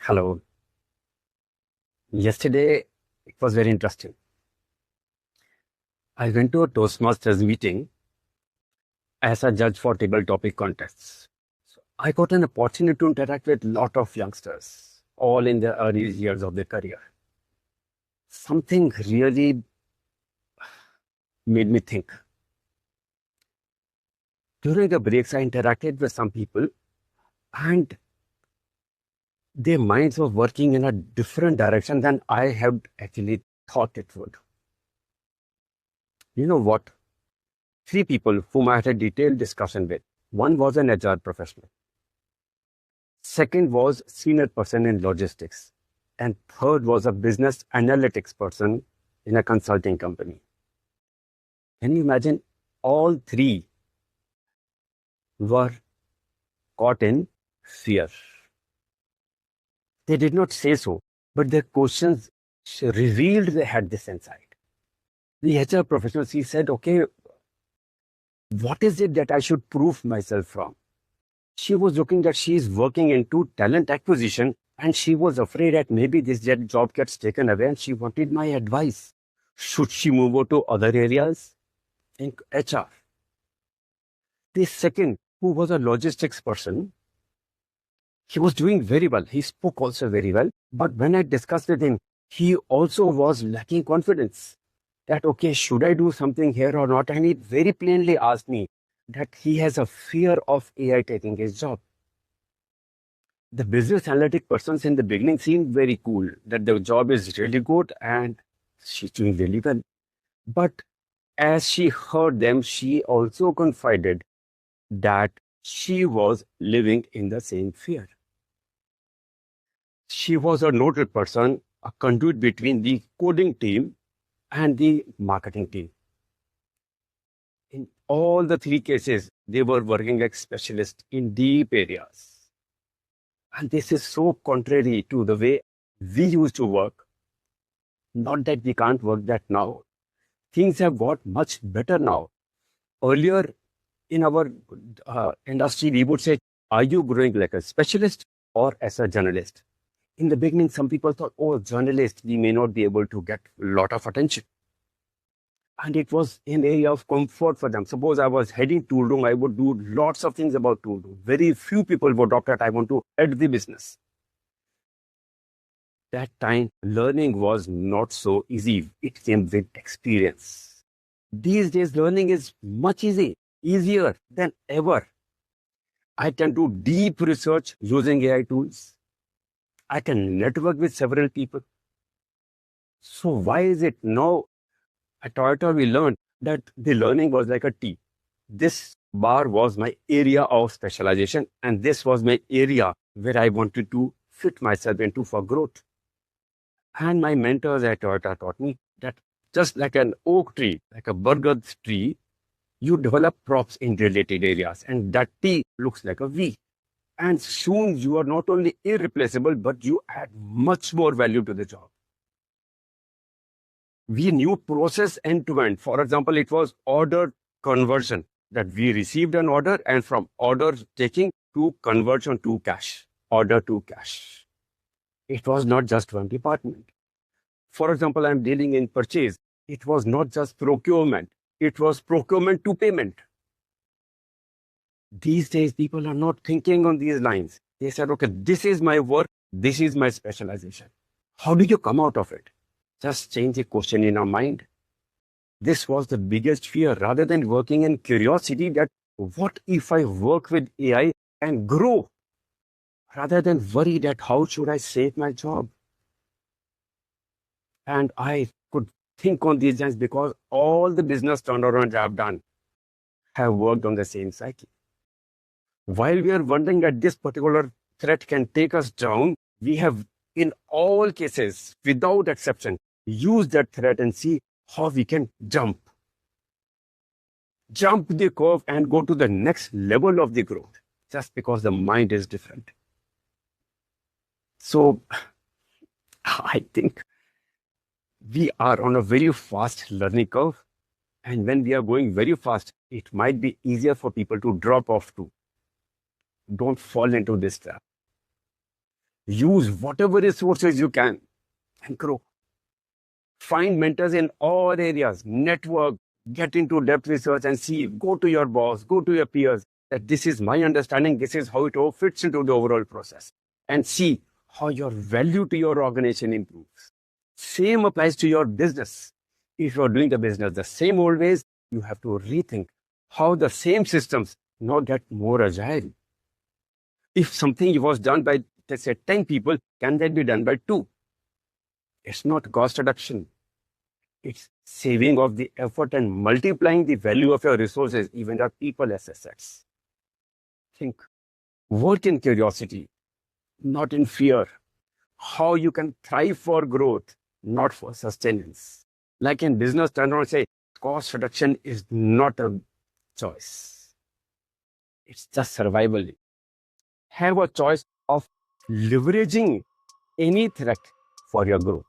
Hello. Yesterday, it was very interesting. I went to a Toastmasters meeting as a judge for table topic contests. So I got an opportunity to interact with a lot of youngsters, all in the early years of their career. Something really made me think. During the breaks, I interacted with some people, and their minds were working in a different direction than I had actually thought it would. You know what? Three people whom I had a detailed discussion with. One was an agile professional. Second was senior person in logistics. And third was a business analytics person in a consulting company. Can you imagine? All three were caught in fear. They did not say so, but their questions revealed they had this insight. The HR professional, she said, okay, what is it that I should prove myself from? She was looking that she is working into talent acquisition, and she was afraid that maybe this job gets taken away, and she wanted my advice. Should she move over to other areas in HR? The second, who was a logistics person, he was doing very well. He spoke also very well. But when I discussed with him, he also was lacking confidence that, okay, should I do something here or not? And he very plainly asked me that he has a fear of AI taking his job. The business analytic persons in the beginning seemed very cool, that the job is really good and she's doing really well. But as she heard them, she also confided that she was living in the same fear. She was a nodal person, a conduit between the coding team and the marketing team. In all the three cases, they were working like specialists in deep areas. And this is so contrary to the way we used to work. Not that we can't work that now. Things have got much better now. Earlier in our industry, we would say, are you growing like a specialist or as a journalist? In the beginning, some people thought, oh, journalist, we may not be able to get a lot of attention. And it was an area of comfort for them. Suppose I was heading tool room, I would do lots of things about tool room. Very few people would opt that I want to head the business. That time, learning was not so easy. It came with experience. These days, learning is much easier than ever. I can do deep research using AI tools. I can network with several people. So why is it now at Toyota we learned that the learning was like a T. This bar was my area of specialization, and this was my area where I wanted to fit myself into for growth. And my mentors at Toyota taught me that just like an oak tree, like a burger tree, you develop props in related areas, and that T looks like a V. And soon you are not only irreplaceable, but you add much more value to the job. We knew process end to end. For example, it was order conversion, that we received an order and from order taking to conversion to cash, order to cash. It was not just one department. For example, I'm dealing in purchase. It was not just procurement. It was procurement to payment. These days, people are not thinking on these lines. They said, okay, this is my work. This is my specialization. How do you come out of it? Just change the question in our mind. This was the biggest fear, rather than working in curiosity that what if I work with AI and grow, rather than worry that how should I save my job. And I could think on these lines because all the business turnarounds I've done have worked on the same cycle. While we are wondering that this particular threat can take us down, we have in all cases, without exception, used that threat and see how we can jump the curve and go to the next level of the growth, just because the mind is different. So I think we are on a very fast learning curve. And when we are going very fast, it might be easier for people to drop off too. Don't fall into this trap. Use whatever resources you can and grow. Find mentors in all areas, network, get into depth research and see, go to your boss, go to your peers, that this is my understanding, this is how it all fits into the overall process, and see how your value to your organization improves. Same applies to your business. If you're doing the business the same old ways, you have to rethink how the same systems now get more agile. If something was done by, let's say, 10 people, can that be done by 2? It's not cost reduction. It's saving of the effort and multiplying the value of your resources, even your people as assets. Think, work in curiosity, not in fear. How you can thrive for growth, not for sustenance. Like in business, turn around and say, cost reduction is not a choice. It's just survival. Have a choice of leveraging any threat for your growth.